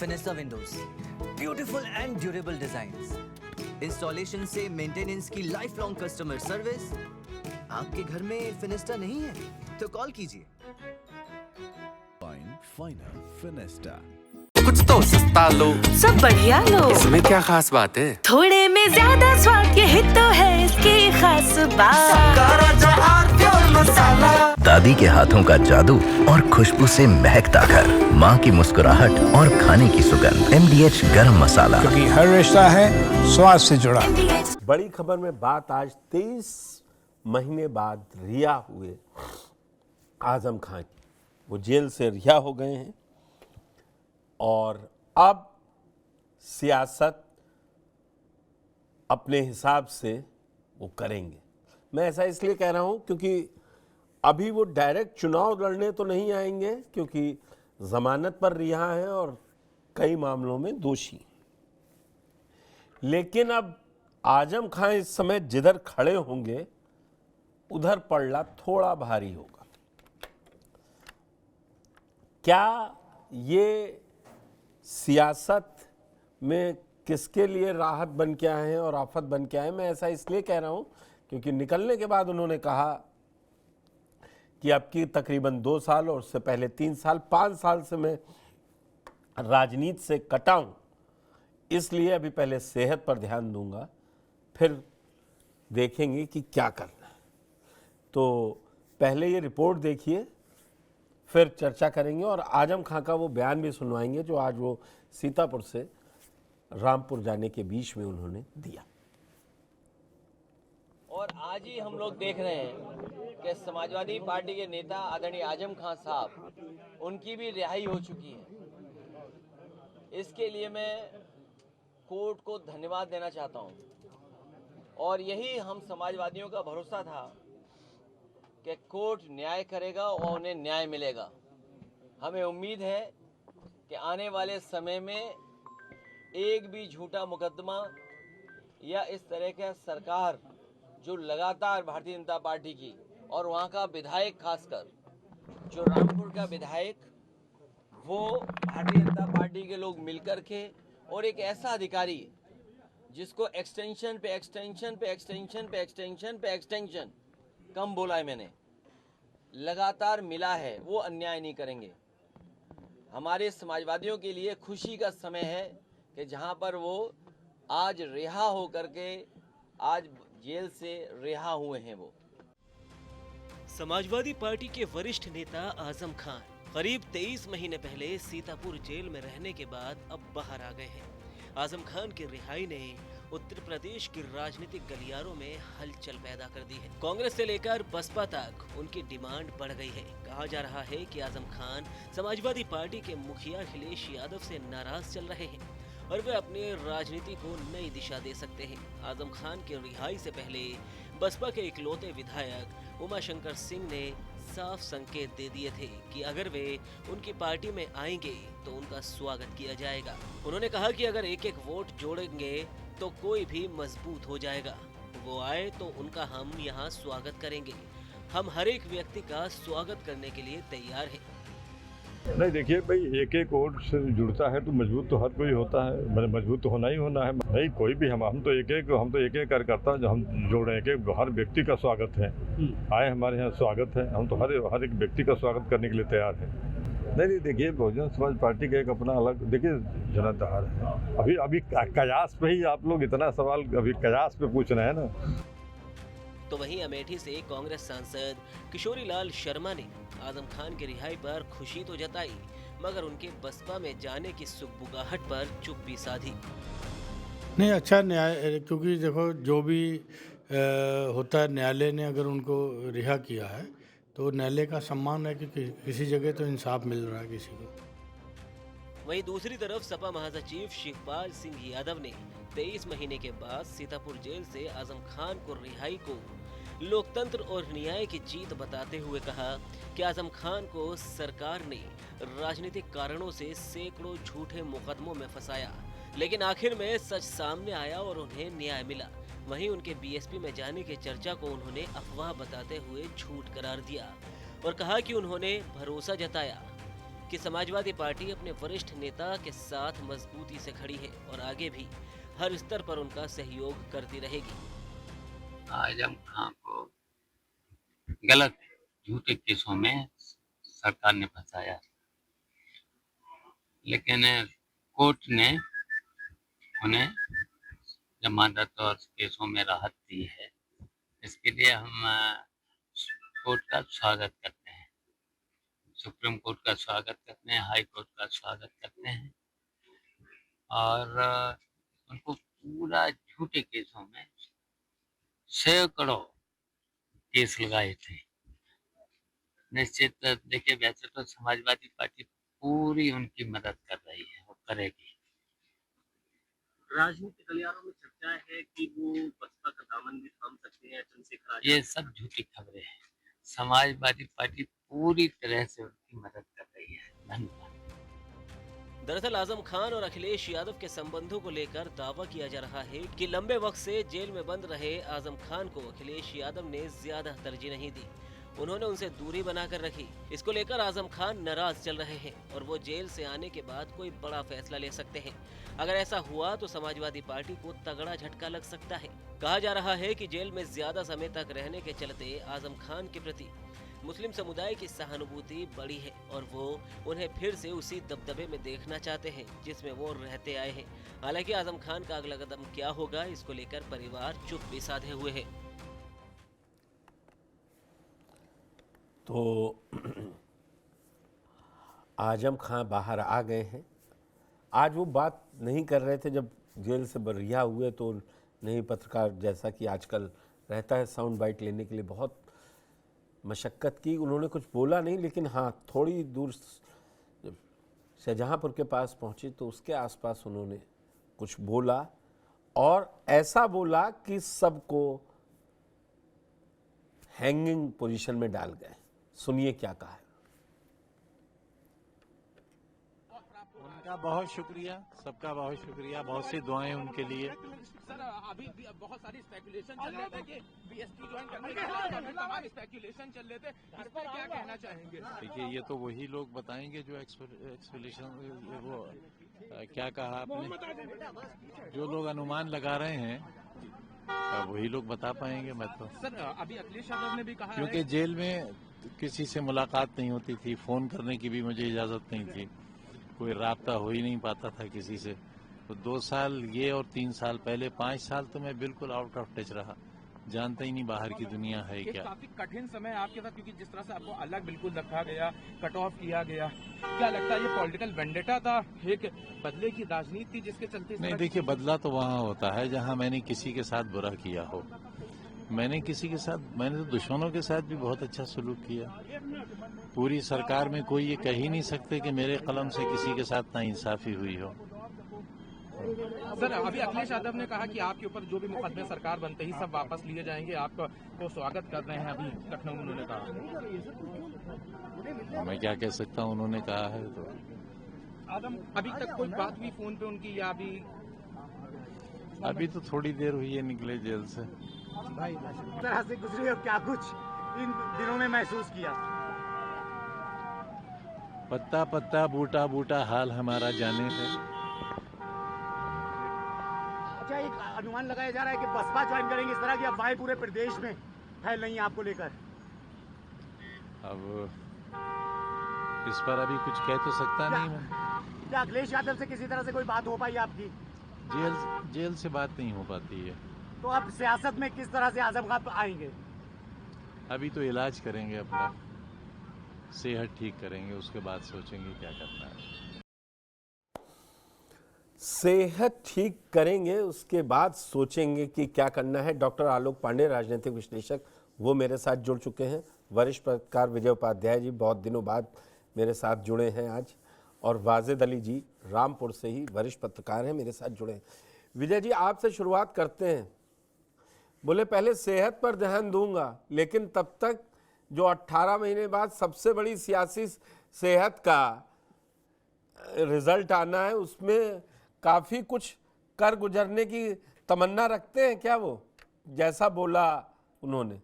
फिनिस्टा windows, beautiful and durable designs, installation से maintenance की life long customer service. आपके घर में फिनिस्टा नहीं है तो कॉल कीजिए। फाइनल फिनिस्टा। कुछ तो सस्ता लो, सब बढ़िया लो। इसमें क्या खास बात है? थोड़े में ज्यादा स्वाद, यही तो है इसकी खास बात। दादी के हाथों का जादू और खुशबू से महकता घर, माँ की मुस्कुराहट और खाने की सुगंध। MDH गरम मसाला, क्योंकि हर रिश्ता है स्वाद से जुड़ा। बड़ी खबर में बात आज 23 महीने बाद रिहा हुए आजम खान की। वो जेल से रिहा हो गए हैं और अब सियासत अपने हिसाब से वो करेंगे। मैं ऐसा इसलिए कह रहा हूं क्योंकि अभी वो डायरेक्ट चुनाव लड़ने तो नहीं आएंगे, क्योंकि जमानत पर रिहा हैं और कई मामलों में दोषी। लेकिन अब आजम खान इस समय जिधर खड़े होंगे उधर पड़ना थोड़ा भारी होगा। क्या ये सियासत में किसके लिए राहत बन के आए हैं और आफत बन के आए हैं? मैं ऐसा इसलिए कह रहा हूं क्योंकि निकलने के बाद उन्होंने कहा कि अब की तकरीबन 2 साल और उससे पहले 3 साल 5 साल से मैं राजनीति से कटा हूं, इसलिए अभी पहले सेहत पर ध्यान दूंगा, फिर देखेंगे कि क्या करना है। तो पहले ये रिपोर्ट देखिए, फिर चर्चा करेंगे और आजम खां का वो बयान भी सुनवाएंगे जो आज वो सीतापुर से रामपुर जाने के बीच में उन्होंने दिया। और आज ही हम लोग देख रहे हैं कि समाजवादी पार्टी के नेता आदरणीय आजम खान साहब, उनकी भी रिहाई हो चुकी है। इसके लिए मैं कोर्ट को धन्यवाद देना चाहता हूं और यही हम समाजवादियों का भरोसा था कि कोर्ट न्याय करेगा और उन्हें न्याय मिलेगा। हमें उम्मीद है कि आने वाले समय में एक भी झूठा मुकदमा या इस तरह का सरकार जो लगातार भारतीय जनता पार्टी की और वहाँ का विधायक, खासकर जो रामपुर का विधायक, वो भारतीय जनता पार्टी के लोग मिलकर के और एक ऐसा अधिकारी जिसको एक्सटेंशन पे एक्सटेंशन पे एक्सटेंशन पे एक्सटेंशन पे एक्सटेंशन, कम बोला है मैंने, लगातार मिला है, वो अन्याय नहीं करेंगे। हमारे समाजवादियों के लिए खुशी का समय है कि जहां पर वो आज रिहा हो करके आज जेल से रिहा हुए हैं। वो समाजवादी पार्टी के वरिष्ठ नेता आजम खान करीब 23 महीने पहले सीतापुर जेल में रहने के बाद अब बाहर आ गए हैं। आजम खान की रिहाई ने उत्तर प्रदेश के राजनीतिक गलियारों में हलचल पैदा कर दी है। कांग्रेस से लेकर बसपा तक उनकी डिमांड बढ़ गई है। कहा जा रहा है कि आजम खान समाजवादी पार्टी के मुखिया अखिलेश यादव से नाराज चल रहे हैं और वे अपनी राजनीति को नई दिशा दे सकते हैं। आजम खान की रिहाई से पहले बसपा के इकलौते विधायक उमाशंकर सिंह ने साफ संकेत दे दिए थे कि अगर वे उनकी पार्टी में आएंगे तो उनका स्वागत किया जाएगा। उन्होंने कहा कि अगर एक एक वोट जोड़ेंगे तो कोई भी मजबूत हो जाएगा। वो आए तो उनका हम यहाँ स्वागत करेंगे। हम हर एक व्यक्ति का स्वागत करने के लिए तैयार हैं। नहीं देखिए भाई, एक एक वोट से जुड़ता है तो मजबूत तो हर कोई होता है, मजबूत तो होना ही होना है। नहीं कोई भी हम तो एक एक कार्यकर्ता जो हम जोड़ रहे हैं, हर व्यक्ति का स्वागत है। आए हमारे यहाँ स्वागत है, हम तो हर एक व्यक्ति का स्वागत करने के लिए तैयार हैं। नहीं देखिए, बहुजन समाज पार्टी का एक अपना अलग देखिए जनाधार है। अभी कयास पे ही आप लोग इतना सवाल अभी कयास पे पूछ रहे हैं ना। तो वहीं अमेठी से कांग्रेस सांसद किशोरी लाल शर्मा ने आजम खान की रिहाई पर खुशी तो जताई, मगर उनके बसपा में जाने की सुगबुगाहट पर चुप्पी साधी। नहीं, अच्छा न्याय, क्योंकि देखो जो भी होता है, न्यायालय ने अगर उनको रिहा किया है तो न्यायालय का सम्मान है कि किसी जगह तो इंसाफ मिल रहा है किसी को। वहीं दूसरी तरफ सपा महासचिव शिवपाल सिंह यादव ने 23 महीने के बाद सीतापुर जेल से आजम खान को रिहाई को लोकतंत्र और न्याय की जीत बताते हुए कहा कि आजम खान को सरकार ने राजनीतिक कारणों से सैकड़ों झूठे मुकदमों में फंसाया, लेकिन आखिर में सच सामने आया और उन्हें न्याय मिला। वहीं उनके बीएसपी में जाने की चर्चा को उन्होंने अफवाह बताते हुए झूठ करार दिया और कहा कि उन्होंने भरोसा जताया कि समाजवादी पार्टी अपने वरिष्ठ नेता के साथ मजबूती से खड़ी है और आगे भी हर स्तर पर उनका सहयोग करती रहेगी। आजम खान को गलत झूठे केसों में सरकार ने फंसाया, लेकिन कोर्ट ने उन्हें जमानत और केसों में राहत दी है। इसके लिए हम कोर्ट का स्वागत करते हैं, सुप्रीम कोर्ट का स्वागत करते हैं, हाई कोर्ट का स्वागत करते हैं। और उनको पूरा झूठे केसों में सैकड़ों केस लगाए थे। निश्चित देखिए, वैसे तो समाजवादी पार्टी पूरी उनकी मदद कर रही है और करेगी। राजनीतिक गलियारों में चर्चा है कि वो बसपा का दामन भी थाम सकते हैं चंद्रशेखर आजाद। ये सब झूठी खबरें हैं। समाजवादी पार्टी पूरी तरह से उनकी मदद कर रही है। धन्यवाद। दरअसल आजम खान और अखिलेश यादव के संबंधों को लेकर दावा किया जा रहा है कि लंबे वक्त से जेल में बंद रहे आजम खान को अखिलेश यादव ने ज्यादा तरजीह नहीं दी, उन्होंने उनसे दूरी बनाकर रखी। इसको लेकर आजम खान नाराज चल रहे हैं और वो जेल से आने के बाद कोई बड़ा फैसला ले सकते हैं। अगर ऐसा हुआ तो समाजवादी पार्टी को तगड़ा झटका लग सकता है। कहा जा रहा है कि जेल में ज्यादा समय तक रहने के चलते आजम खान के प्रति मुस्लिम समुदाय की सहानुभूति बड़ी है और वो उन्हें फिर से उसी दबदबे में देखना चाहते हैं जिसमें वो रहते आए हैं। हालांकि आजम खान का अगला कदम क्या होगा, इसको लेकर परिवार चुप्पी साधे हुए है। तो आजम खान बाहर आ गए हैं। आज वो बात नहीं कर रहे थे जब जेल से रिहा हुए, तो नहीं पत्रकार जैसा कि आजकल रहता है साउंड बाइट लेने के लिए बहुत मशक्क़त की। उन्होंने कुछ बोला नहीं, लेकिन हाँ थोड़ी दूर शाहजहांपुर के पास पहुँचे तो उसके आसपास उन्होंने कुछ बोला और ऐसा बोला कि सबको हैंगिंग पोजीशन में डाल गए। सुनिए क्या कहा है। उनका बहुत शुक्रिया, सबका बहुत शुक्रिया, बहुत सी दुआएं उनके लिए। सर अभी बहुत सारी स्पेकुलेशन चल रहे थे कि बीएसपी ज्वाइन करने के बाद तमाम स्पेकुलेशन चल रहे थे, इस पर क्या कहना चाहेंगे? देखिए, ये तो वही लोग बताएंगे जो एक्सपेक्टेशन, वो क्या कहा आपने, जो लोग अनुमान लगा रहे हैं वही लोग बता पाएंगे। मैं तो सर अभी अखिलेश यादव ने भी कहा, क्योंकि जेल में किसी से मुलाकात नहीं होती थी, फोन करने की भी मुझे इजाजत नहीं थी, कोई राब्ता हो ही नहीं पाता था किसी से। तो 2 साल ये और 3 साल पहले 5 साल तो मैं बिल्कुल आउट ऑफ टच रहा, जानता ही नहीं बाहर की दुनिया है क्या। काफी कठिन समय आपके साथ, क्योंकि जिस तरह से आपको अलग बिल्कुल रखा गया, कट ऑफ किया गया, क्या लगता है ये पॉलिटिकल वेंडेटा था, एक बदले की राजनीति थी जिसके चलते? नहीं, देखिए, बदला तो वहाँ होता है जहाँ मैंने किसी के साथ बुरा किया हो। मैंने तो दुश्मनों के साथ भी बहुत अच्छा सलूक किया। पूरी सरकार में कोई ये कह ही नहीं सकते कि मेरे कलम से किसी के साथ नाइंसाफी हुई हो। सर अभी अखिलेश यादव ने कहा कि आपके ऊपर जो भी मुकदमे सरकार बनते ही सब वापस लिए जाएंगे, आपका तो स्वागत कर रहे हैं। अभी लखनऊ में उन्होंने कहा, मैं क्या कह सकता हूँ, उन्होंने कहा है तो। अभी तक कोई बात हुई फोन पे उनकी, या अभी तो थोड़ी देर हुई है निकले जेल से। भाई तरह से गुजरी हो, क्या कुछ इन दिनों में महसूस किया? पत्ता पत्ता बूटा बूटा हाल हमारा जाने है। अच्छा, एक अनुमान लगाया जा रहा है कि बसपा ज्वाइन करेंगे, इस तरह की अफवाहें पूरे प्रदेश में फैल रही हैं आपको लेकर। अब इस पर अभी कुछ कह तो सकता नहीं मैं। क्या अखिलेश यादव से किसी तरह से कोई बात हो पाई आपकी? जेल से बात नहीं हो पाती है। तो अब सियासत में किस तरह से आजम खान आएंगे? अभी तो इलाज करेंगे, अपना सेहत ठीक करेंगे, उसके बाद सोचेंगे क्या करना है। सेहत ठीक करेंगे, उसके बाद सोचेंगे कि क्या करना है। डॉक्टर आलोक पांडे, राजनीतिक विश्लेषक, वो मेरे साथ जुड़ चुके हैं। वरिष्ठ पत्रकार विजय उपाध्याय जी बहुत दिनों बाद मेरे साथ जुड़े हैं आज, और वाजिद अली जी रामपुर से ही वरिष्ठ पत्रकार हैं, मेरे साथ जुड़े हैं। विजय जी, आपसे शुरुआत करते हैं। बोले पहले सेहत पर ध्यान दूंगा, लेकिन तब तक जो 18 महीने बाद सबसे बड़ी सियासी सेहत का रिजल्ट आना है, उसमें काफ़ी कुछ कर गुजरने की तमन्ना रखते हैं क्या वो, जैसा बोला उन्होंने?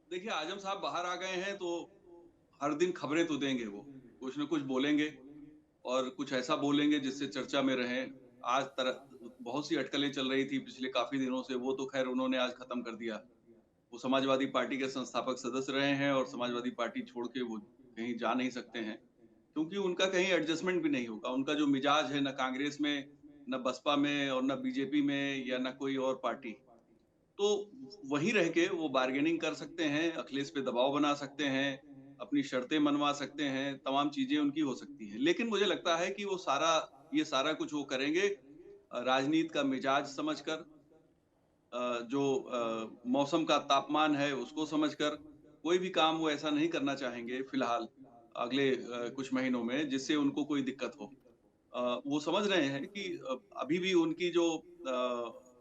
देखिए, आजम साहब बाहर आ गए हैं तो हर दिन खबरें तो देंगे, वो कुछ न कुछ बोलेंगे और कुछ ऐसा बोलेंगे जिससे चर्चा में रहें। आज बहुत सी अटकलें चल रही थी पिछले काफी दिनों से, वो तो खैर उन्होंने आज खत्म कर दिया। वो समाजवादी पार्टी के संस्थापक सदस्य रहे हैं और समाजवादी पार्टी छोड़ के वो कहीं जा नहीं सकते हैं, क्योंकि उनका कहीं एडजस्टमेंट भी नहीं होगा। उनका जो मिजाज है, न कांग्रेस में, न बसपा में और न बीजेपी में या न कोई और पार्टी, तो वहीं रह के वो बार्गेनिंग कर सकते हैं, अखिलेश पे दबाव बना सकते हैं, अपनी शर्तें मनवा सकते हैं, तमाम चीजें उनकी हो सकती हैं। लेकिन मुझे लगता है कि वो ये सारा कुछ वो करेंगे राजनीति का मिजाज समझकर, जो मौसम का तापमान है उसको समझकर। कोई भी काम वो ऐसा नहीं करना चाहेंगे फिलहाल अगले कुछ महीनों में जिससे उनको कोई दिक्कत हो। वो समझ रहे हैं कि अभी भी उनकी जो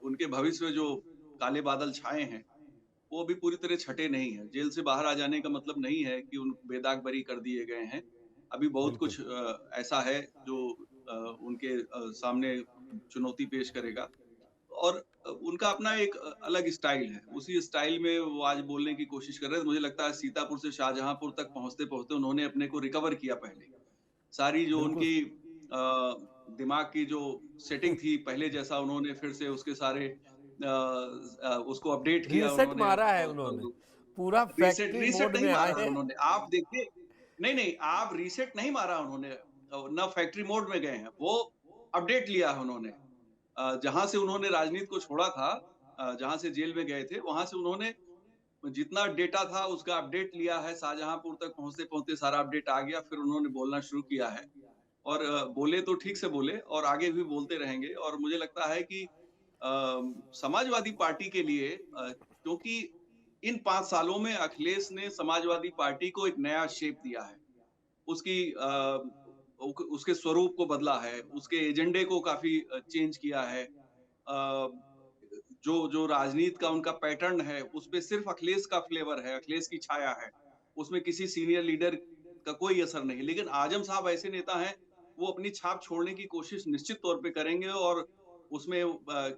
उनके भविष्य में जो काले बादल छाए हैं वो अभी पूरी तरह छटे नहीं है। जेल से बाहर आ जाने का मतलब नहीं है कि उन बेदाग बरी कर दिए गए हैं। अभी बहुत कुछ ऐसा है जो उनके सामने चुनौती पेश करेगा और उनका अपना एक अलग स्टाइल है। उसी स्टाइल में वो आज बोलने की कोशिश कर रहे हैं। मुझे लगता है सीतापुर से शाहजहांपुर तक पहुंचते उन्होंने अपने को रिकवर किया। पहले सारी जो उनकी दिमाग की जो सेटिंग थी पहले जैसा उन्होंने फिर से उसके सारे उसको अपडेट किया, रीसेट मारा है उन्होंने, पूरा फैक्ट्री मोड में आए हैं उन्होंने। आप देखिए, नहीं आप रीसेट नहीं मारा उन्होंने, ना फैक्ट्री मोड में गए हैं, वो अपडेट लिया है उन्होंने। जहां से उन्होंने राजनीति को छोड़ा था, जहां से जेल में गए थे, वहां से उन्होंने जितना डेटा था उसका अपडेट लिया है। शाहजहांपुर तक पहुंचते सारा अपडेट आ गया, फिर उन्होंने बोलना शुरू किया है और बोले तो ठीक से बोले और आगे भी बोलते रहेंगे। और मुझे लगता है कि समाजवादी पार्टी के लिए, क्योंकि इन 5 सालों में अखिलेश ने समाजवादी पार्टी को एक नया शेप दिया है, उसके स्वरूप को बदला है, उसके एजेंडे को काफी चेंज किया है। जो राजनीति का उनका पैटर्न है उस पे सिर्फ अखिलेश का फ्लेवर है, अखिलेश की छाया है, उसमें किसी सीनियर लीडर का कोई असर नहीं। लेकिन आजम साहब ऐसे नेता हैं, वो अपनी छाप छोड़ने की कोशिश निश्चित तौर पे करेंगे और उसमें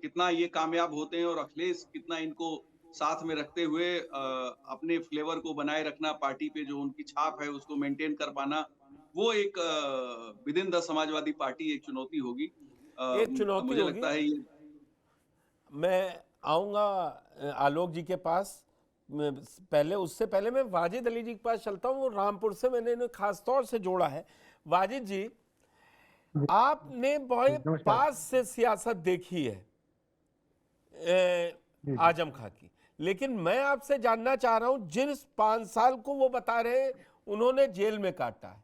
कितना ये कामयाब होते हैं और अखिलेश कितना इनको साथ में रखते हुए अपने फ्लेवर को बनाए रखना, पार्टी पे जो उनकी छाप है उसको मेंटेन कर पाना, वो एक विदिन द समाजवादी पार्टी एक चुनौती होगी। एक चुनौती मुझे होगी। लगता है ये। मैं आऊंगा आलोक जी के पास, उससे पहले मैं वाजिद अली जी के पास चलता हूँ। वो रामपुर से मैंने इन्हें खास तौर से जोड़ा है। वाजिद जी, आपने बहुत पास से सियासत देखी है आजम खां की, लेकिन मैं आपसे जानना चाह रहा हूं, जिस 5 साल को वो बता रहे हैं उन्होंने जेल में काटा है,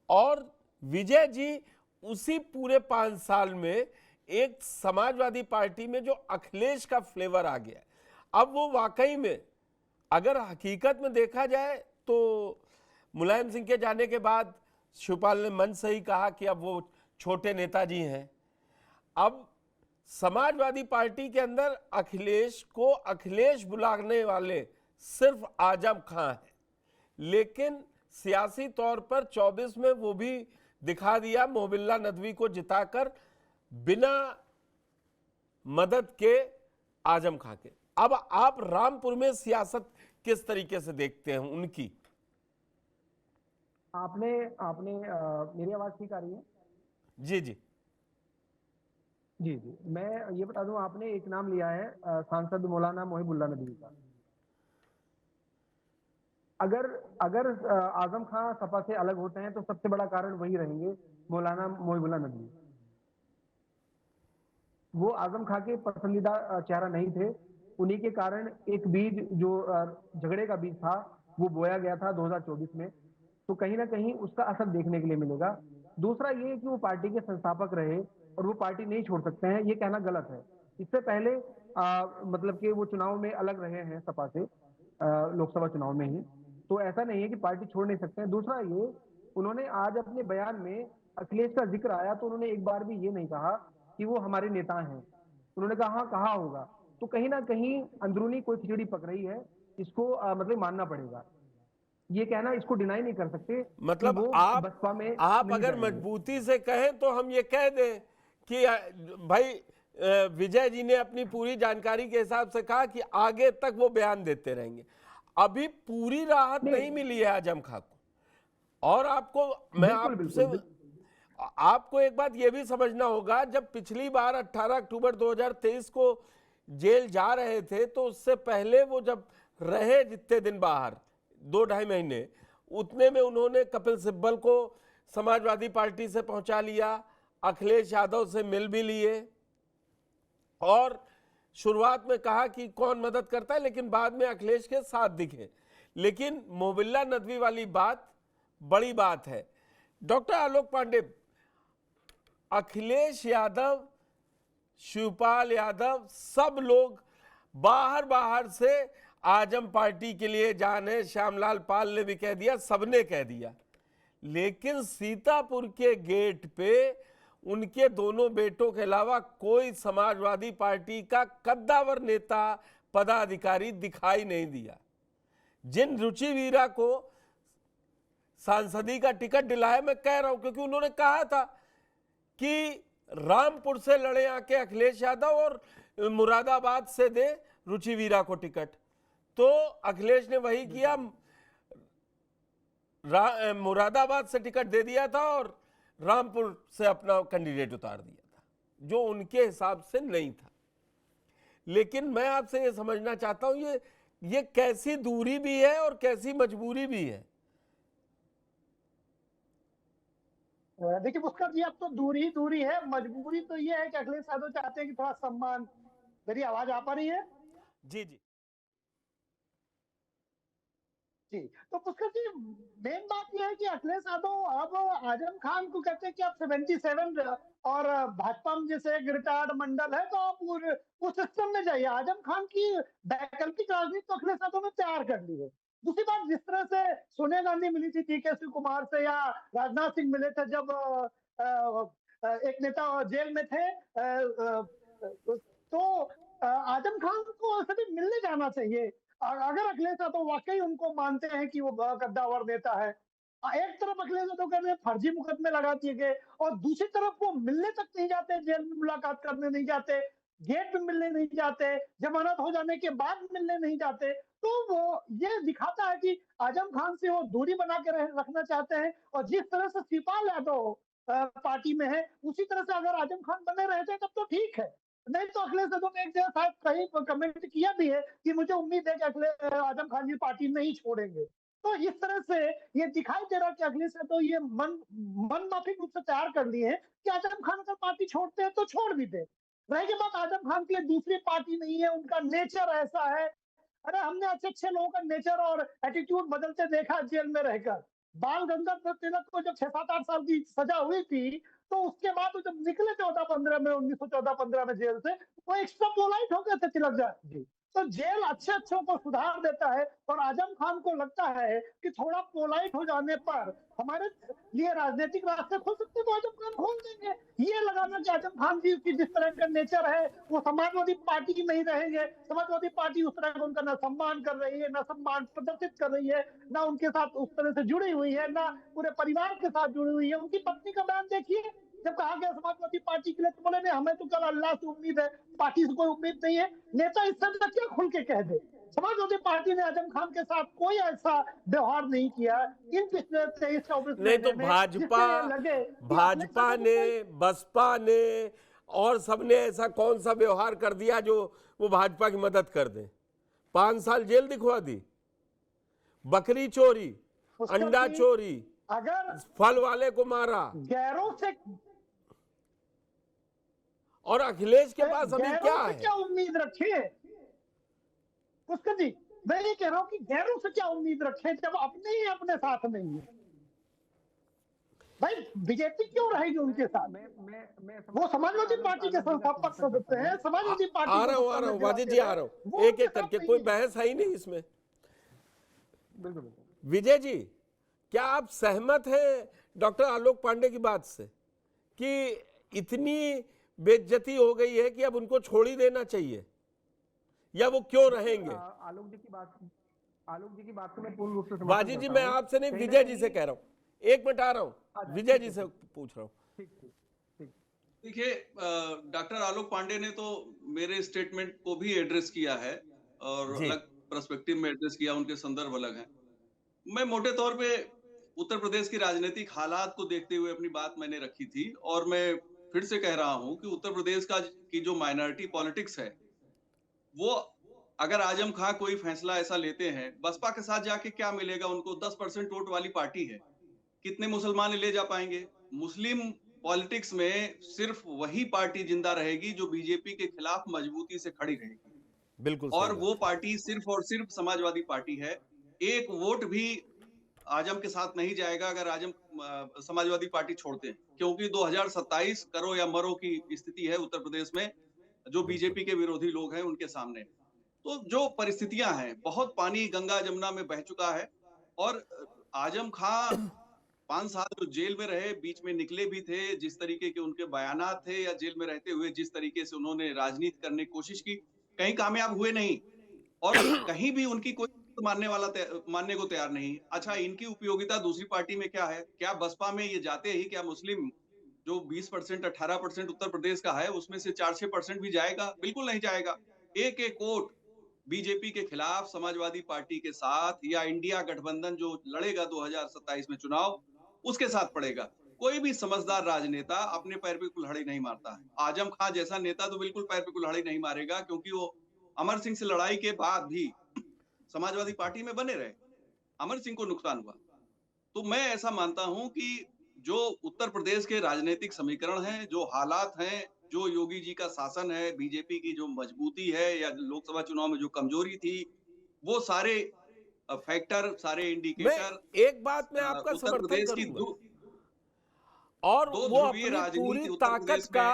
और विजय जी उसी पूरे 5 साल में एक समाजवादी पार्टी में जो अखिलेश का फ्लेवर आ गया, अब वो वाकई में अगर हकीकत में देखा जाए तो मुलायम सिंह के जाने के बाद शिवपाल ने मन से ही कहा कि अब वो छोटे नेताजी हैं। अब समाजवादी पार्टी के अंदर अखिलेश को अखिलेश बुलाने वाले सिर्फ आजम खां है, लेकिन सियासी तौर पर 24 में वो भी दिखा दिया मोहबिल्ला नदवी को जिताकर बिना मदद के आजम खां के। अब आप रामपुर में सियासत किस तरीके से देखते हैं उनकी? आपने मेरी आवाज ठीक आ रही है? जी जी जी जी, मैं ये बता दूं, आपने एक नाम लिया है सांसद मौलाना मोहिबुल्ला नदवी का। अगर आजम खां सपा से अलग होते हैं तो सबसे बड़ा कारण वही रहेंगे, मौलाना मोहिबुल्ला नदवी। वो आजम खां के पसंदीदा चेहरा नहीं थे, उन्हीं के कारण एक बीज जो झगड़े का बीज था वो बोया गया था 2024 में, तो कहीं ना कहीं उसका असर देखने के लिए मिलेगा। दूसरा ये कि वो पार्टी के संस्थापक रहे और वो पार्टी नहीं छोड़ सकते हैं, ये कहना गलत है। इससे पहले मतलब कि वो चुनाव में अलग रहे हैं सपा से, लोकसभा चुनाव में ही, तो ऐसा नहीं है कि पार्टी छोड़ नहीं सकते हैं। दूसरा ये, उन्होंने आज अपने बयान में अखिलेश का जिक्र आया तो उन्होंने एक बार भी ये नहीं कहा कि वो हमारे नेता हैं, उन्होंने कहा होगा। तो कहीं ना कहीं अंदरूनी कोई खिचड़ी पक रही है, इसको मतलब मानना पड़ेगा। ये कहना, इसको डिनाई नहीं कर सकते। मतलब आप अगर मजबूती से कहें तो हम ये कह दें कि भाई विजय जी ने अपनी पूरी जानकारी के हिसाब से कहा कि आगे तक वो बयान देते रहेंगे। अभी पूरी राहत नहीं मिली है आजम खां को, और आपको मैं आपसे आपको एक बात ये भी समझना होगा, जब पिछली बार 18 अक्टूबर 2023 को जेल जा रहे थे तो उससे पहले वो जब रहे जितने दिन बाहर 2-2.5 महीने, उतने में उन्होंने कपिल सिब्बल को समाजवादी पार्टी से पहुंचा लिया, अखिलेश यादव से मिल भी लिए और शुरुआत में कहा कि कौन मदद करता है, लेकिन बाद में अखिलेश के साथ दिखे। लेकिन मोबिल्ला नदवी वाली बात बड़ी बात है। डॉक्टर आलोक पांडे, अखिलेश यादव, शिवपाल यादव, सब लोग बाहर से आजम पार्टी के लिए जाने, श्यामलाल पाल ने भी कह दिया, सबने कह दिया, लेकिन सीतापुर के गेट पे उनके दोनों बेटों के अलावा कोई समाजवादी पार्टी का कद्दावर नेता, पदाधिकारी दिखाई नहीं दिया। जिन रुचि वीरा को सांसदी का टिकट दिलाया, मैं कह रहा हूं क्योंकि उन्होंने कहा था कि रामपुर से लड़े आके अखिलेश यादव और मुरादाबाद से दे रुचि वीरा को टिकट, तो अखिलेश ने वही किया, मुरादाबाद से टिकट दे दिया था और रामपुर से अपना कैंडिडेट उतार दिया था, जो उनके हिसाब से नहीं था। लेकिन मैं आपसे ये समझना चाहता हूं ये कैसी दूरी भी है और कैसी मजबूरी भी है। देखिए पुष्कर जी, अब तो दूरी है, मजबूरी तो ये है कि अखिलेश यादव चाहते हैं कि थोड़ा सम्मान। मेरी आवाज आ पा रही है? जी जी जी, तो पुष्कर जी मेन बात यह है कि अखिलेश यादव अब आजम खान को कहते हैं कि आप 77 और भाजपा में जैसे एक रिटायर्ड मंडल है तो आप उस सिस्टम में जाइए। आजम खान की वैकल्पिक राजनीति तो अखिलेश यादव ने तैयार कर ली है। दूसरी बात, जिस तरह से सोनिया गांधी मिली थी DK शिव कुमार से या राजनाथ सिंह मिले थे जब एक नेता जेल में थे, तो आजम खान को सभी मिलने जाना चाहिए अगर अखिलेश यादव वाकई उनको मानते हैं कि वो कद्दावर नेता है। एक तरफ अखिलेश यादव कह रहे हैं फर्जी मुकदमे लगा दिए गए और दूसरी तरफ वो मिलने तक नहीं जाते, जेल में मुलाकात करने नहीं जाते, गेट में मिलने नहीं जाते, जमानत हो जाने के बाद मिलने नहीं जाते। तो वो ये दिखाता है कि आजम खान से वो दूरी बना के रखना चाहते हैं। और जिस तरह से शिवपाल यादव पार्टी में है उसी तरह से अगर आजम खान बने रहते तब तो ठीक है, नहीं तो अखिलेश यादव ने एक जगह शायद कहीं कमेंट किया भी है कि मुझे उम्मीद है कि आजम खान जी पार्टी नहीं छोड़ेंगे। तो इस तरह से ये दिखाई दे रहा है कि अखिलेश यादव ये मन माफिक रूप से तैयार कर लिए हैं कि आजम खान अगर पार्टी छोड़ते हैं तो छोड़ भी दे। रहेगी बात आजम खान की दूसरी पार्टी नहीं है, उनका नेचर ऐसा है। अरे हमने अच्छे लोगों का नेचर और एटीट्यूड बदलते देखा जेल में रहकर। बाल गंगाधर तिलक को जब 6-7-8 साल की सजा हुई थी तो उसके बाद वो जब निकले 1914-15 में जेल से, वो एक्स्ट्रा पोलाइट हो गए थे तिलक जी। तो जेल अच्छों को सुधार देता है और आजम खान को लगता है कि थोड़ा पोलाइट हो जाने पर हमारे लिए राजनीतिक रास्ते खुल सकते हैं तो आजम खान खोल देंगे। ये लगाना कि आजम खान जी की जिस तरह का नेचर है वो समाजवादी पार्टी की नहीं रहेंगे, समाजवादी पार्टी उस तरह का उनका ना सम्मान कर रही है, ना सम्मान प्रदर्शित कर रही है, ना उनके साथ उस तरह से जुड़ी हुई है, ना पूरे परिवार के साथ जुड़ी हुई है। उनकी पत्नी का बयान देखिए, जब कहा गया समाजवादी पार्टी के लिए तो बोले नहीं, हमें तो कल अल्लाह से उम्मीद है, पार्टी से कोई उम्मीद नहीं है। नेता इस तरह क्या खुल के कह दे। समाजवादी पार्टी ने आजम खान के साथ कोई ऐसा व्यवहार नहीं किया इन पिछले 23-24 नहीं तो भाजपा ने, बसपा ने और सबने ऐसा कौन सा व्यवहार कर दिया जो वो भाजपा की मदद कर दे। 5 साल जेल दिखवा दी, बकरी चोरी, अंडा चोरी, अगर फल वाले को मारा, गैरों से और अखिलेश के पास अभी क्या है? क्या उम्मीद रखे पुष्कर जी? मैं ये कह रहा हूं कि गैरों से क्या उम्मीद रखे जब अपने ही अपने साथ नहीं है। भाई बीजेपी क्यों रहेगी उनके साथ? वो समाजवादी पार्टी के संस्थापक सदस्य हैं, समाजवादी पार्टी। आ रहा हूँ वाजिद जी, आ रहा हूँ एक करके, कोई बहस है ही नहीं इसमें। विजय जी, क्या आप सहमत हैं डॉक्टर आलोक पांडे की बात से कि इतनी बेइज्जती हो गई है कि अब उनको छोड़ ही देना चाहिए, या वो क्यों रहेंगे? आलोक जी की बात को मैं पूर्ण रूप से बाजी जी, मैं आपसे नहीं विजय जी से कह रहा हूँ, 1 मिनट आ रहा हूँ, विजय जी से पूछ रहा हूँ। देखिए, डॉक्टर आलोक पांडे ने तो मेरे स्टेटमेंट को भी एड्रेस किया है और अलग पर्सपेक्टिव में एड्रेस किया, उनके संदर्भ अलग हैं। मैं मोटे तौर पे उत्तर प्रदेश की राजनीतिक हालात को देखते हुए अपनी बात मैंने रखी थी और मैं फिर से कह रहा हूं कि उत्तर प्रदेश की जो माइनॉरिटी पॉलिटिक्स है, वो अगर आजम खां कोई फैसला ऐसा लेते हैं, बसपा के साथ जाके क्या मिलेगा उनको? 10% वोट वाली पार्टी है, कितने मुसलमान ले जा पाएंगे? मुस्लिम पॉलिटिक्स में सिर्फ वही पार्टी जिंदा रहेगी जो बीजेपी के खिलाफ मजबूती से खड़ी रहेगी। बिल्कुल और वो पार्टी सिर्फ और सिर्फ समाजवादी पार्टी है। एक वोट भी आजम के साथ नहीं जाएगा अगर आजम समाजवादी पार्टी छोड़ते हैं, क्योंकि 2027 करो या मरो की स्थिति है उत्तर प्रदेश में, जो बीजेपी के विरोधी लोग हैं उनके सामने। तो जो परिस्थितियां हैं, बहुत पानी गंगा जमुना में बह चुका है और आजम खां 5 साल जो जेल में रहे, बीच में निकले भी थे, जिस तरीके के उनके बयानात थे या जेल में रहते हुए जिस तरीके से उन्होंने राजनीति करने की कोशिश की, कहीं कामयाब हुए नहीं और कहीं भी उनकी कोई मानने को तैयार नहीं। अच्छा, इनकी उपयोगिता दूसरी पार्टी में क्या है? क्या बसपा में ये जाते ही क्या मुस्लिम जो 20% 18% उत्तर प्रदेश का है उसमें से 4-6% भी जाएगा? बिल्कुल नहीं जाएगा। एक वोट बीजेपी के खिलाफ समाजवादी पार्टी के साथ या इंडिया गठबंधन जो लड़ेगा 2027 में चुनाव, उसके साथ पड़ेगा। कोई भी समझदार राजनेता अपने पैर पे कुल्हाड़ी नहीं मारता है। आजम खां जैसा नेता तो बिल्कुल पैर पे कुल्हाड़ी नहीं मारेगा, क्योंकि वो अमर सिंह से लड़ाई के बाद भी समाजवादी पार्टी में बने रहे। अमर सिंह को नुकसान हुआ। तो मैं ऐसा मानता हूं कि जो उत्तर प्रदेश के राजनीतिक समीकरण हैं, जो हालात हैं, जो योगी जी का शासन है, बीजेपी की जो मजबूती है या लोकसभा चुनाव में जो कमजोरी थी, वो सारे फैक्टर, सारे इंडिकेटर एक बात में आपका उत्तर समर्थन प्रदेश की करूंगा और वो अपनी पूरी ताकत का,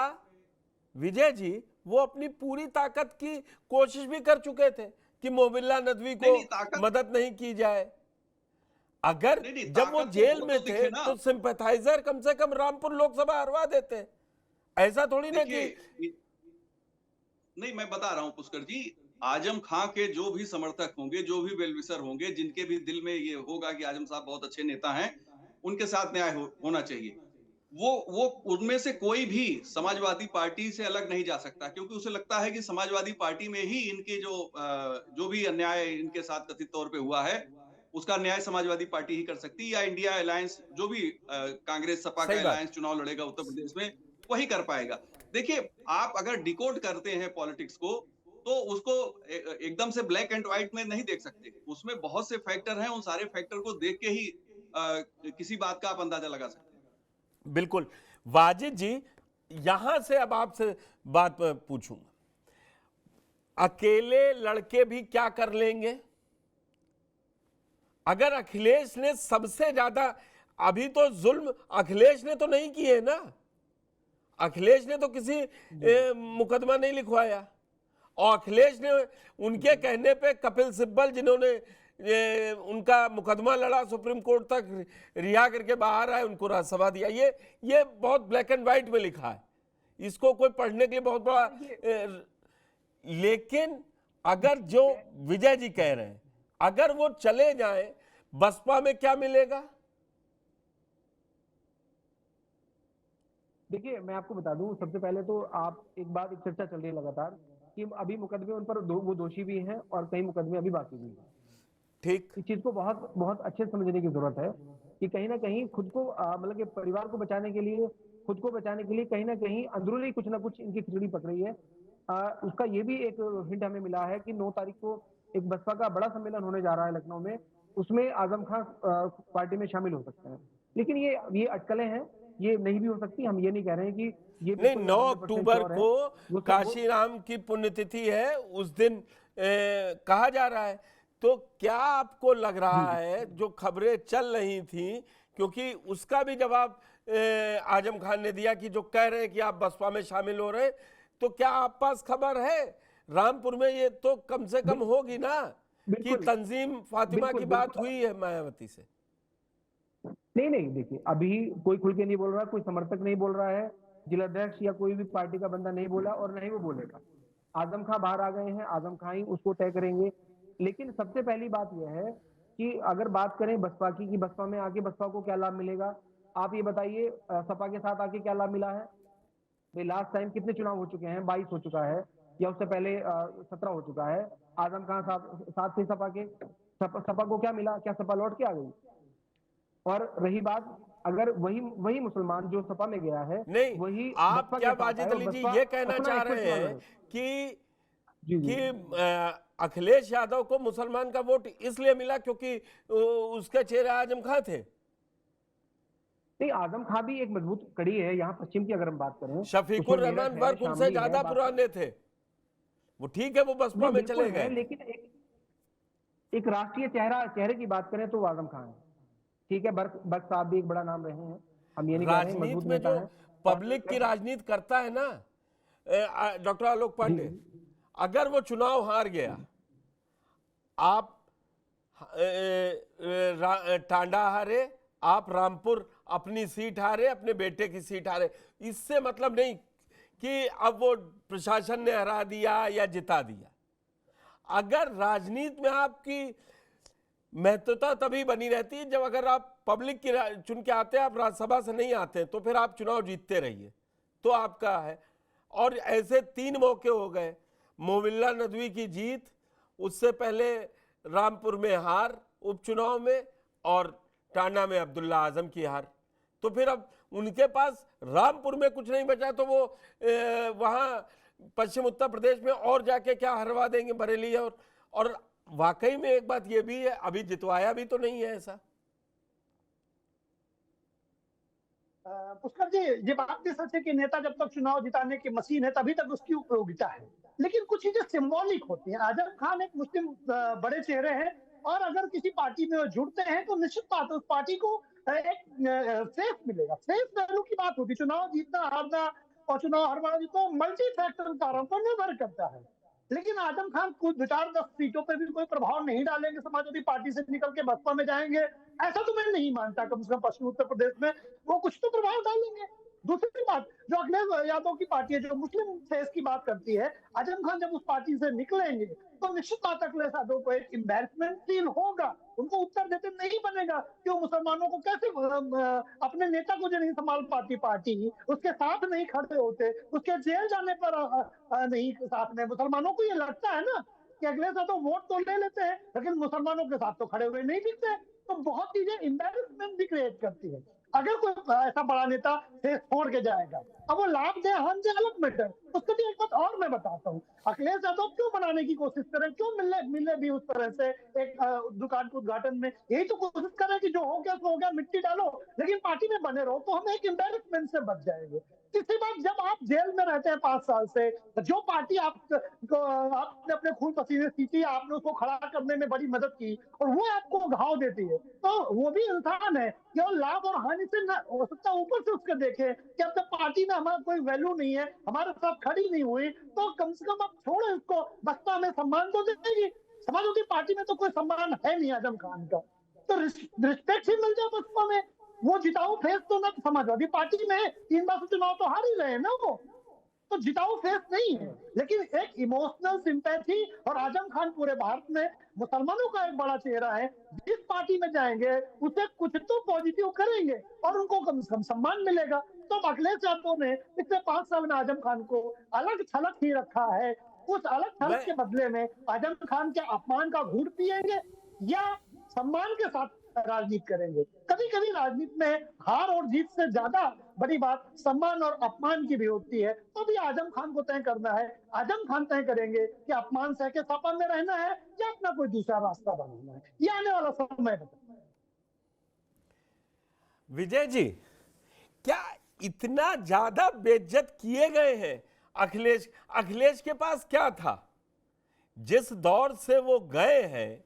विजय जी, वो अपनी पूरी ताकत की कोशिश भी कर चुके थे कि मोबिल्ला नदवी को मदद नहीं की जाए। अगर जब वो जेल में थे तो सिंपैथाइजर कम से कम रामपुर लोकसभा हरवा देते। ऐसा थोड़ी ना कि नहीं, मैं बता रहा हूं पुष्कर जी, आजम खां के जो भी समर्थक होंगे, जो भी वेलविशर होंगे, जिनके भी दिल में ये होगा कि आजम साहब बहुत अच्छे नेता हैं, उनके साथ न्याय होना चाहिए। वो उनमें से कोई भी समाजवादी पार्टी से अलग नहीं जा सकता, क्योंकि उसे लगता है कि समाजवादी पार्टी में ही इनके जो भी अन्याय इनके साथ कथित तौर पे हुआ है, उसका न्याय समाजवादी पार्टी ही कर सकती है, या इंडिया अलायंस जो भी कांग्रेस सपा का अलायंस चुनाव लड़ेगा उत्तर प्रदेश में, वही कर पाएगा। देखिए, आप अगर डिकोड करते हैं पॉलिटिक्स को, तो उसको एकदम से ब्लैक एंड व्हाइट में नहीं देख सकते। उसमें बहुत से फैक्टर हैं, उन सारे फैक्टर को देख के ही किसी बात का आप अंदाजा लगा सकते हैं। बिल्कुल। वाजिद जी, यहां से अब आपसे बात पूछूंगा, अकेले लड़के भी क्या कर लेंगे? अगर अखिलेश ने सबसे ज्यादा, अभी तो जुल्म अखिलेश ने तो नहीं किए ना, अखिलेश ने तो किसी मुकदमा नहीं लिखवाया, और अखिलेश ने उनके कहने पे कपिल सिब्बल, जिन्होंने उनका मुकदमा लड़ा, सुप्रीम कोर्ट तक रिहा करके बाहर आए, उनको राज्यसभा दिया। ये बहुत ब्लैक एंड व्हाइट में लिखा है, इसको कोई पढ़ने के लिए बहुत बड़ा। लेकिन अगर जो विजय जी कह रहे हैं, अगर वो चले जाएं, बसपा में क्या मिलेगा? देखिए, मैं आपको बता दूं, सबसे पहले तो आप एक बात, एक चर्चा चल रही है लगातार कि अभी मुकदमे उन पर वो दोषी भी हैं और कई मुकदमे अभी बाकी भी हैं। ठीक, इस चीज को बहुत बहुत अच्छे से समझने की जरूरत है कि कहीं ना कहीं खुद को मतलब कि परिवार को बचाने के लिए, खुद को बचाने के लिए कहीं ना कहीं अंदरूनी कुछ ना कुछ इनकी खिचड़ी पक रही है। उसका ये भी एक हिंट हमें मिला है कि 9 तारीख को एक बसपा का बड़ा सम्मेलन होने जा रहा है लखनऊ में, उसमें आजम खां पार्टी में शामिल हो सकते हैं। लेकिन ये अटकलें हैं, ये नहीं भी हो सकती। हम ये नहीं कह रहे हैं कि ये नहीं, 9 अक्टूबर को काशीराम की पुण्यतिथि है, उस दिन कहा जा रहा है। तो क्या आपको लग रहा है जो खबरें चल रही थी, क्योंकि उसका भी जवाब आजम खान ने दिया कि जो कह रहे हैं कि आप बसपा में शामिल हो रहे हैं, तो क्या आप पास खबर है रामपुर में? ये तो कम से कम होगी ना कि तंजीम फातिमा की बात हुई है मायावती से? नहीं, देखिए, अभी कोई खुल के नहीं बोल रहा, कोई समर्थक नहीं बोल रहा है, जिलाध्यक्ष या कोई भी पार्टी का बंदा नहीं बोला और नहीं वो बोलेगा। आजम खां बाहर आ गए हैं, आजम खां ही उसको तय करेंगे। लेकिन सबसे पहली बात यह है कि अगर बात करें बसपा की, कि बसपा में आके बसपा को क्या लाभ मिलेगा, आप ये बताइए। सपा के साथ आके क्या लाभ मिला है? भाई, लास्ट टाइम कितने चुनाव हो चुके हैं? 22 हो चुका है, या उससे पहले 17 हो चुका है। आजम खान साथ थे सपा के, सपा को क्या मिला? क्या सपा लौट के आ गई? और रही बात, अगर वही मुसलमान जो सपा में गया है, नहीं, वही आप बसपा क्या के साथ वाजिद है और अली जी बसपा ये कहना अपना चाह एक रहे चुनाव हैं लड़े। कि अखिलेश यादव को मुसलमान का वोट इसलिए मिला क्योंकि उसके चेहरे आजम खान थे? नहीं, आजम खान भी एक मजबूत कड़ी है यहाँ पश्चिम की, अगर हम बात करें। शफीकुर रहमान वर्क उनसे ज्यादा पुराने थे, वो ठीक है, वो बसपा में चले गए, लेकिन एक राष्ट्रीय चेहरे की बात करें तो आजम खान है। ठीक है, बर्क साहब भी एक बड़ा नाम रहे हैं, हम ये नहीं कह रहे हैं, राजनीति में जो पब्लिक की राजनीति करता है ना डॉक्टर आलोक पांडे, अगर वो चुनाव हार गया, आप टांडा हारे, आप रामपुर अपनी सीट हारे, अपने बेटे की सीट हारे, इससे मतलब नहीं कि अब वो प्रशासन ने हरा दिया या जिता दिया। अगर राजनीति में आपकी महत्वता तभी बनी रहती है जब अगर आप पब्लिक की चुन के आते हैं, आप राज्यसभा से नहीं आते तो फिर आप चुनाव जीतते रहिए तो आपका है। और ऐसे 3 मौके हो गए, मोमिल्ला नदवी की जीत, उससे पहले रामपुर में हार उपचुनाव में, और टांडा में अब्दुल्ला आजम की हार। तो फिर अब उनके पास रामपुर में कुछ नहीं बचा तो वो वहाँ पश्चिम उत्तर प्रदेश में और जाके क्या हरवा देंगे बरेली। और वाकई में एक बात ये भी है, अभी जितवाया भी तो नहीं है ऐसा। पुष्कर जी, ये बात भी सच है कि नेता जब तक चुनाव जिताने की मशीन है तभी तक उसकी उपयोगिता है, लेकिन कुछ चीजें सिंबॉलिक होती हैं। आजम खान एक मुस्लिम बड़े चेहरे हैं, और अगर किसी पार्टी में वो जुड़ते हैं तो निश्चित बात है उस पार्टी को एक फेस मिलेगा। फेस वैल्यू की बात होती है। चुनाव जीतना हारना और चुनाव हरवाना तो मल्टी फैक्टर कारणों पर निर्भर करता है, लेकिन आजम खान कुछ 2-10 सीटों पर भी कोई प्रभाव नहीं डालेंगे, समाजवादी पार्टी से निकल के बसपा में जाएंगे, ऐसा तो मैं नहीं मानता। कम से कम पश्चिम उत्तर प्रदेश में वो कुछ तो प्रभाव डालेंगे। दूसरी बात, जो अखिलेश यादव की पार्टी है, जो मुस्लिम फेस की बात करती है, आजम खान जब उस पार्टी से निकलेंगे तो निश्चित बात अखिलेश यादव को एक एम्बैरसमेंट फील होगा, उनको उत्तर देते नहीं बनेगा कि वो मुसलमानों को कैसे अपने नेता को जो नहीं संभाल पाती पार्टी, उसके साथ नहीं खड़े होते, उसके जेल जाने पर नहीं साथ में। मुसलमानों को ये लगता है ना कि अखिलेश यादव वोट तो ले लेते हैं लेकिन मुसलमानों के साथ तो खड़े हुए नहीं दिखते, तो बहुत चीजें एम्बैरसमेंट भी क्रिएट करती है अगर कोई ऐसा बड़ा नेता फेस छोड़ के जाएगा। अब वो लाभ दे हम दे अलग मैटर। उसके लिए एक बात और मैं बताता हूँ, अखिलेश यादव क्यों बनाने की कोशिश करें, क्यों मिले भी उस तरह से एक दुकान के उद्घाटन में, यही तो कोशिश करें कि जो हो गया सो हो गया, मिट्टी डालो, लेकिन पार्टी में बने रहो तो हम एक एम्बैरसमेंट से बच जाएंगे। तीसरी बात, जब आप जेल में रहते हैं 5 साल से, जो पार्टी आपने अपने खून पसीने सींची, आपने उसको खड़ा करने में बड़ी मदद की और वो आपको घाव देती है, तो वो भी इंसान है। केवल लाभ और हानि से न हो सकता ऊपर से उसके देखे कि अब तक पार्टी में हमारा कोई वैल्यू नहीं है, हमारे साथ खड़ी नहीं हुई, तो कम से कम आप छोड़े उसको, बसपा में सम्मान तो देगी। समाजवादी पार्टी में तो कोई सम्मान है नहीं आजम खान का, तो रिस्पेक्ट ही मिल जाए बसपा में। वो जिताऊ फेस तो ना समाजवादी पार्टी में 3 बार से चुनाव तो हार ही रहे हैं ना, वो तो जिताऊ फेस नहीं है, लेकिन एक इमोशनल सिंपैथी। और आजम खान पूरे भारत में मुसलमानों का एक बड़ा चेहरा है, जिस पार्टी में जाएंगे उसे कुछ तो पॉजिटिव करेंगे और उनको कम से कम सम्मान मिलेगा। तो अखिलेश यादव ने पिछले 5 साल में आजम खान को अलग थलग ही रखा है। उस अलग थलग के बदले में आजम खान के अपमान का घूंट पिएंगे या सम्मान के साथ राजनीति करेंगे। कभी कभी राजनीति में हार और जीत से ज्यादा बड़ी बात सम्मान और अपमान की भी होती है, तो भी आजम खान को तय करना है। आजम खान तय करेंगे कि अपमान सह के सपा में रहना है या अपना कोई दूसरा रास्ता बनाना है। ये आने वाला समय बताए। विजय जी, क्या इतना ज्यादा बेइज्जत किए गए हैं अखिलेश? अखिलेश के पास क्या था? जिस दौर से वो गए हैं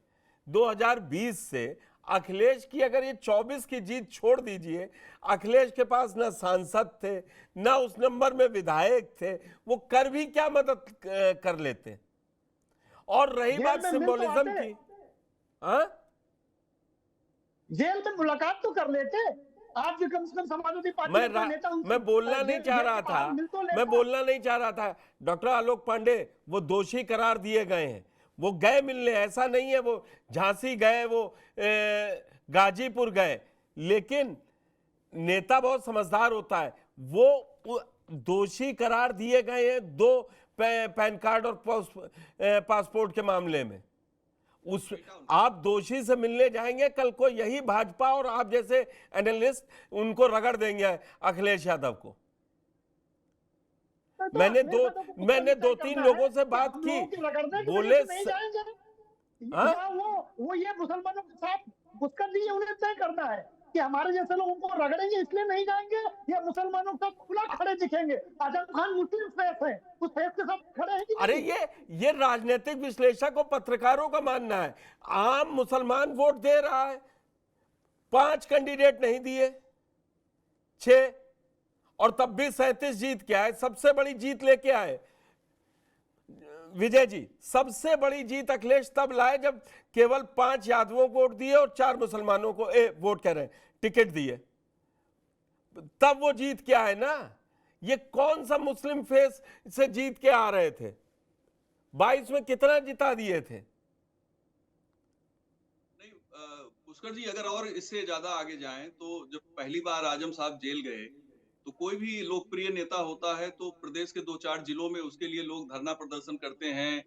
2020 से, अखिलेश की अगर ये 24 की जीत छोड़ दीजिए, अखिलेश के पास ना सांसद थे ना उस नंबर में विधायक थे, वो कर भी क्या मदद कर लेते। और रही बात सिंबोलिज्म की, हाँ, जेल में मुलाकात तो कर लेते आप भी, कम से कम समाजवादी पार्टी के नेता। मैं बोलना नहीं चाह रहा था, मैं बोलना नहीं चाह रहा था डॉक्टर आलोक पांडे, वो दोषी करार दिए गए हैं, वो गए मिलने, ऐसा नहीं है वो झांसी गए, वो गाजीपुर गए, लेकिन नेता बहुत समझदार होता है। वो दोषी करार दिए गए हैं 2 पैन कार्ड और पासपोर्ट के मामले में, उस आप दोषी से मिलने जाएंगे, कल को यही भाजपा और आप जैसे एनालिस्ट उनको रगड़ देंगे अखिलेश यादव को। मैंने दो तीन लोगों से बात की, बोले वो ये मुसलमानों के साथ घुसकर लिए उन्हें तय करना है कि हमारे जैसे लोग उनको रगड़ेंगे इसलिए नहीं जाएंगे या मुसलमानों के साथ खुला खड़े दिखेंगे। आजम खान मुस्लिम फेस है, उस फेस के साथ खड़े हैं कि अरे ये राजनीतिक विश्लेषक और पत्रकारों का मानना है। आम मुसलमान वोट दे रहा है, 5 कैंडिडेट नहीं दिए, 6, और तब भी 37 जीत के आए, सबसे बड़ी जीत लेके आए। विजय जी, सबसे बड़ी जीत अखिलेश तब लाए जब केवल 5 यादवों को वोट दिए और 4 मुसलमानों को वोट कह रहे हैं टिकट दिए, तब वो जीत के आए ना। ये कौन सा मुस्लिम फेस से जीत के आ रहे थे? 22 में कितना जिता दिए थे? नहीं पुष्कर जी, अगर और इससे ज्यादा आगे जाएं तो जब पहली बार आजम साहब जेल गए तो कोई भी लोकप्रिय नेता होता है तो प्रदेश के 2-4 जिलों में उसके लिए लोग धरना प्रदर्शन करते हैं,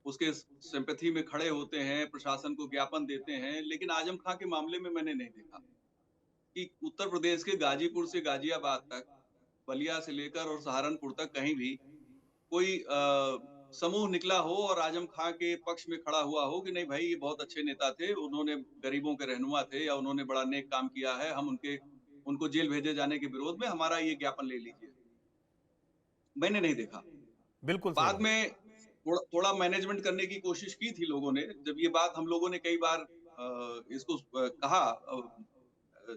उसके सिंपैथी में खड़े होते हैं, प्रशासन को ज्ञापन देते हैं। लेकिन आजम खां के मामले में मैंने नहीं देखा कि उत्तर प्रदेश के गाजीपुर से गाजियाबाद तक, बलिया से लेकर और सहारनपुर तक कहीं भी कोई समूह निकला हो और आजम खां के पक्ष में खड़ा हुआ हो कि नहीं भाई ये बहुत अच्छे नेता थे, उन्होंने गरीबों के रहनुमा थे या उन्होंने बड़ा नेक काम किया है, हम उनको जेल भेजे जाने के विरोध में हमारा ये ज्ञापन ले लीजिए। मैंने नहीं देखा। बिल्कुल बाद में थोड़ा मैनेजमेंट करने की कोशिश की थी लोगों ने। जब ये बात हम लोगों ने कई बार इसको कहा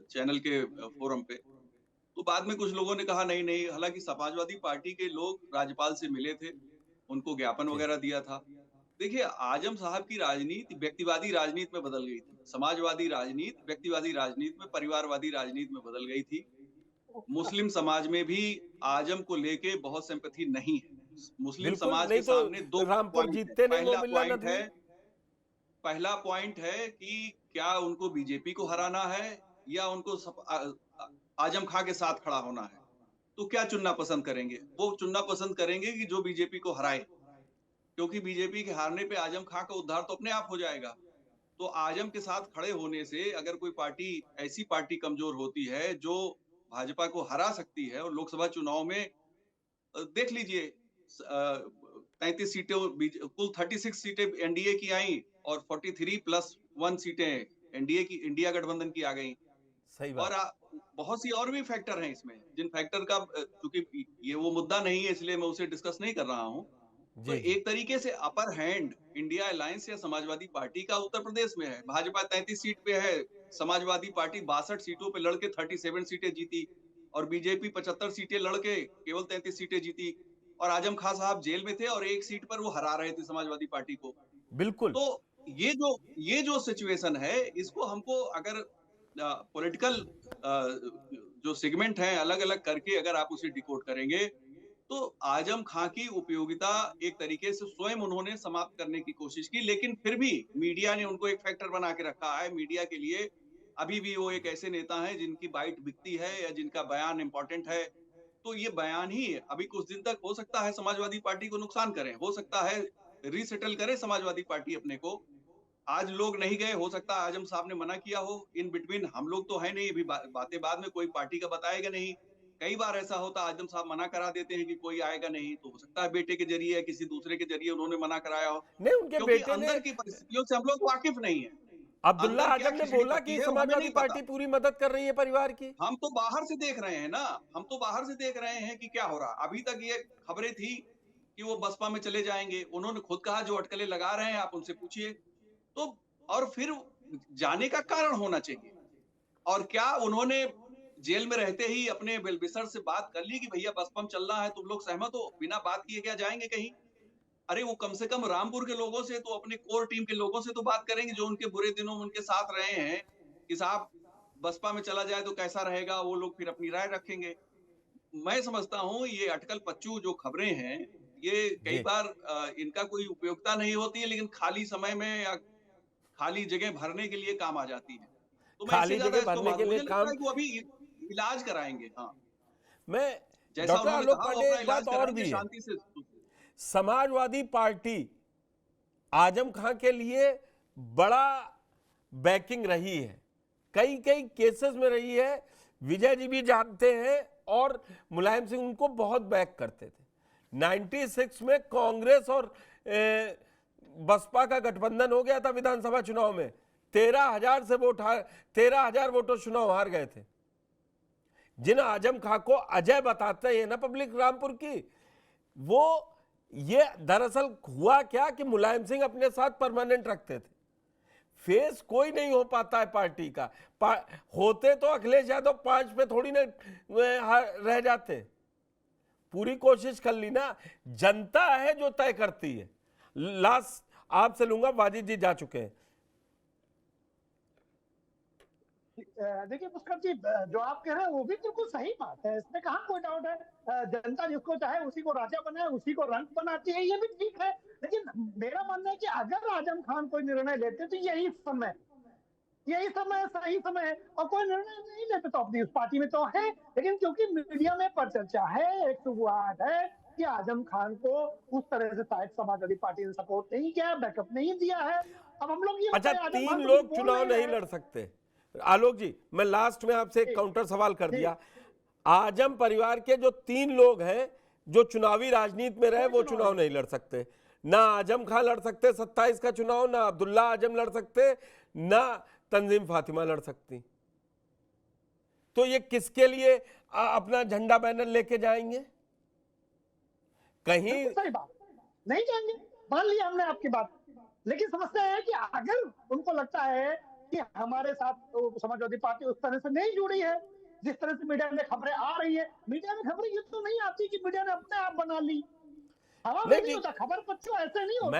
चैनल के फोरम पे, तो बाद में कुछ लोगों ने कहा नहीं, हालांकि समाजवादी पार्टी के लोग राज्यपाल से मिले थे, उनको ज्ञापन वगैरह दिया था। देखिए, आजम साहब की राजनीति व्यक्तिवादी राजनीति में बदल गई थी। समाजवादी राजनीति व्यक्तिवादी राजनीति में, परिवारवादी राजनीति में बदल गई थी। मुस्लिम समाज में भी आजम को लेके बहुत सिंपैथी नहीं है। मुस्लिम समाज के सामने 2 पॉइंट है। पहला पॉइंट है कि क्या उनको बीजेपी को हराना है या उनको आजम खां के साथ खड़ा होना है। तो क्या चुनना पसंद करेंगे? वो चुनना पसंद करेंगे कि जो बीजेपी को हराए, क्योंकि बीजेपी के हारने पे आजम खां का उद्धार तो अपने आप हो जाएगा। तो आजम के साथ खड़े होने से अगर कोई पार्टी, ऐसी पार्टी कमजोर होती है जो भाजपा को हरा सकती है, और लोकसभा चुनाव में देख लीजिए 33 सीटें, कुल 36 सीटें एनडीए की आई और 43+1 सीटें एनडीए की, इंडिया गठबंधन की आ गई। सही बात। और बहुत सी और भी फैक्टर हैं इसमें, जिन फैक्टर का क्योंकि ये वो मुद्दा नहीं है इसलिए मैं उसे डिस्कस नहीं कर रहा हूं। तो एक तरीके से अपर हैंड इंडिया अलायंस या समाजवादी पार्टी का उत्तर प्रदेश में है। भाजपा 33 सीट पे है, समाजवादी पार्टी 62 सीटों पे लड़के 37 सीटें जीती और बीजेपी 75 सीटें लड़के केवल 33 सीटें जीती। और आजम खान साहब जेल में थे और 1 सीट पर वो हरा रहे थे समाजवादी पार्टी को। बिल्कुल। तो ये जो सिचुएशन है, इसको हमको अगर पॉलिटिकल जो सेगमेंट है अलग अलग करके अगर आप उसे डिकोड करेंगे तो आजम खां की उपयोगिता एक तरीके से स्वयं उन्होंने समाप्त करने की कोशिश की। लेकिन फिर भी मीडिया ने उनको एक फैक्टर बना के रखा है। मीडिया के लिए अभी भी वो एक ऐसे नेता हैं जिनकी बाइट बिकती है या जिनका बयान इंपॉर्टेंट है। तो ये बयान ही अभी कुछ दिन तक हो सकता है समाजवादी पार्टी को नुकसान करें, हो सकता है रीसेटल करे समाजवादी पार्टी अपने को। आज लोग नहीं गए, हो सकता है आजम साहब ने मना किया हो। इन बिटवीन हम लोग तो है नहीं, अभी बातें बाद में, कोई पार्टी का बताएगा नहीं। कई बार ऐसा होता आजम साहब मना करा देते हैं कि कोई आएगा नहीं, तो हो सकता है बेटे के जरिए या किसी दूसरे के जरिए उन्होंने मना कराया हो। नहीं, उनके बेटे अंदर की परिस्थितियों से हम लोग वाकिफ नहीं है। अब्दुल्ला आजम ने बोला कि समाजवादी पार्टी पूरी मदद कर रही है परिवार की। हम तो बाहर से देख रहे हैं ना, हम तो बाहर से देख रहे हैं कि क्या हो रहा। अभी तक ये खबरें थी कि वो बसपा में चले जाएंगे, उन्होंने खुद कहा जो अटकलें लगा रहे हैं आप उनसे पूछिए। तो और फिर जाने का कारण होना चाहिए। और क्या उन्होंने जेल में रहते ही अपने वेलविशर से बात कर ली कि भैया बसपा में चलना है, तुम लोग सहमत हो? बिना बात किए क्या जाएंगे कहीं? अरे वो कम से कम रामपुर के लोगों से तो, अपने कोर टीम के लोगों से तो बात करेंगे जो उनके बुरे दिनों में उनके साथ रहे हैं कि साहब बसपा में चला जाए तो कैसा रहेगा। वो लोग फिर अपनी राय रखेंगे। मैं समझता हूं ये अटकल पच्चू जो खबरें हैं ये कई बार इनका कोई उपयोगिता नहीं होती है, लेकिन खाली समय में या खाली जगह भरने के लिए काम आ जाती है। तो खाली जगह भरने के लिए काम, वो अभी इलाज कराएंगे। हाँ, मैं डॉक्टर आलोक पांडे, एक बात और भी है, समाजवादी पार्टी आजम खां के लिए बड़ा बैकिंग रही है, कई कई केसेस में रही है। विजय जी भी जानते हैं और मुलायम सिंह उनको बहुत बैक करते थे। 96 में कांग्रेस और बसपा का गठबंधन हो गया था विधानसभा चुनाव में, 13,000 वोटों चुनाव हार गए थे। जिन आजम खां को अजय बताते हैं ना पब्लिक रामपुर की, वो ये दरअसल हुआ क्या कि मुलायम सिंह अपने साथ परमानेंट रखते थे। फेस कोई नहीं हो पाता है पार्टी का, होते तो अखिलेश यादव 5 पे थोड़ी ना रह जाते। पूरी कोशिश कर ली ना, जनता है जो तय करती है। लास्ट आपसे लूंगा, वाजिद जी जा चुके हैं। देखिए पुष्कर जी, जो आप कह रहे हैं वो भी बिल्कुल सही बात है, इसमें कहाँ कोई डाउट है। जनता जिसको चाहे उसी को राजा बनाए, उसी को रंग बनाती है, ये भी ठीक है। लेकिन मेरा मानना है कि अगर आजम खान कोई निर्णय लेते तो यही समय सही समय है, और कोई निर्णय नहीं लेते तो अपनी उस पार्टी में तो है। लेकिन क्योंकि मीडिया में चर्चा है, एक शुरुआत है कि आजम खान को उस तरह से शायद समाजवादी पार्टी ने सपोर्ट नहीं किया, बैकअप नहीं दिया है। अब हम लोग ये अच्छा, 3 लोग चुनाव नहीं लड़ सकते। आलोक जी, मैं लास्ट में आपसे एक काउंटर सवाल कर दिया। आजम परिवार के जो 3 लोग हैं जो चुनावी राजनीति में रहे, वो चुनाव नहीं लड़ सकते। ना आजम खान लड़ सकते 27 का चुनाव, ना अब्दुल्ला आजम लड़ सकते, ना तंजीम फातिमा लड़ सकती। तो ये किसके लिए अपना झंडा बैनर लेके जाएंगे? कहीं सही बात नहीं जाएंगे, मान लिया हमने आपकी बात। लेकिन समस्या है कि अगर उनको लगता है कि हमारे साथ समाजवादी पार्टी उस तरह से नहीं जुड़ी है, जिस तरह से मीडिया में खबरें आ रही है, मीडिया में खबरें ये तो नहीं आती कि मीडिया ने अपने आप बना ली। नहीं होता, खबर पच्चू ऐसे नहीं होती।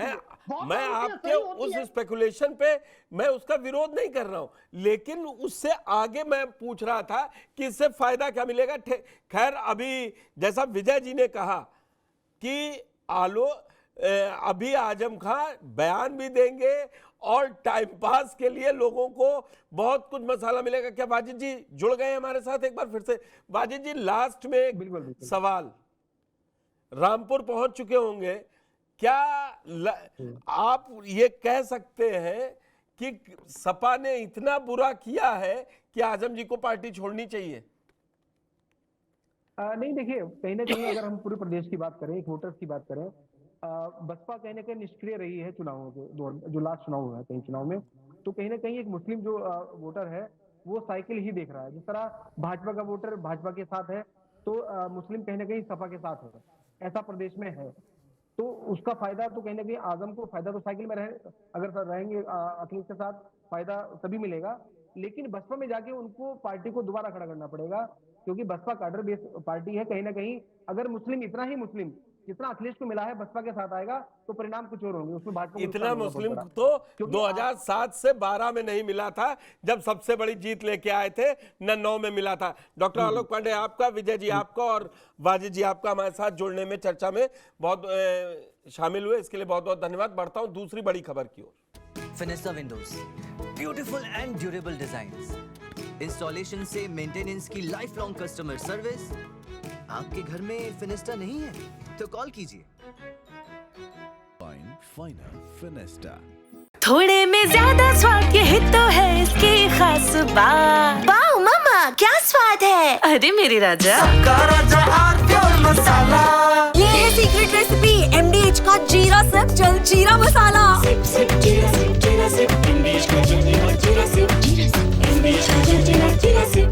मैं आपके उस स्पेकुलेशन पे मैं उसका विरोध नहीं कर रहा हूं, लेकिन उससे आगे मैं पूछ रहा था कि इससे फायदा क्या मिलेगा। खैर, अभी जैसा विजय जी ने कहा कि अभी आजम खान बयान भी देंगे और टाइम पास के लिए लोगों को बहुत कुछ मसाला मिलेगा। क्या वाजिद जी जुड़ गए हमारे साथ एक बार फिर से? वाजिद जी, लास्ट में एक सवाल, रामपुर पहुंच चुके होंगे, क्या आप ये कह सकते हैं कि सपा ने इतना बुरा किया है कि आजम जी को पार्टी छोड़नी चाहिए? नहीं, देखिए, कहीं ना कहीं अगर हम पूरे प्रदेश की बात करें, वोटर्स की बात करें, बसपा कहीं ना कहीं निष्क्रिय रही है चुनावों के दौर में। जो लास्ट चुनाव हुआ है कई चुनाव में, तो कहीं ना कहीं एक मुस्लिम जो वोटर है वो साइकिल ही देख रहा है। जिस तरह भाजपा का वोटर भाजपा के साथ है, तो मुस्लिम कहीं ना कहीं सपा के साथ है, ऐसा प्रदेश में है। तो उसका फायदा तो कहीं ना कहीं आजम को फायदा तो साइकिल में अगर रहेंगे अखिलेश के साथ, फायदा तभी मिलेगा। लेकिन बसपा में जाके उनको पार्टी को दोबारा खड़ा करना पड़ेगा, क्योंकि बसपा कार्डर बेस पार्टी है। कहीं ना कहीं अगर मुस्लिम इतना ही मुस्लिम जितना अखिलेश को मिला है बसपा के साथ आएगा तो परिणाम कुछ और होंगे। उसमें भाजपा इतना मुस्लिम तो 2007 से 12 में नहीं मिला था, जब सबसे बड़ी जीत लेके आए थे, न 9 में मिला था। डॉक्टर आलोक पांडे आपका, विजय जी आपका और वाजिद जी आपका हमारे साथ जुड़ने में, चर्चा में बहुत शामिल हुए, इसके लिए बहुत बहुत धन्यवाद। बढ़ता हूं दूसरी बड़ी खबर की ओर। Fenesta windows, beautiful and durable designs, installation से मेंटेनेंस की लाइफ लॉन्ग कस्टमर सर्विस। आपके घर में फिनिस्टा नहीं है तो कॉल कीजिए। फाइनल फिनिस्टा, थोड़े में ज्यादा स्वाद, यही तो है इसकी खास बात। वाओ मम्मा, क्या स्वाद है! अरे मेरे राजा, सबका राजा प्योर मसाला। ये है सीक्रेट रेसिपी MDH का जीरा सिप जल जीरा मसाला। सिप सिप जीरा सिप, जीरा सिप, MDH का जल जीरा सिप, जीरा सिप, MDH का जल जीरा सिप।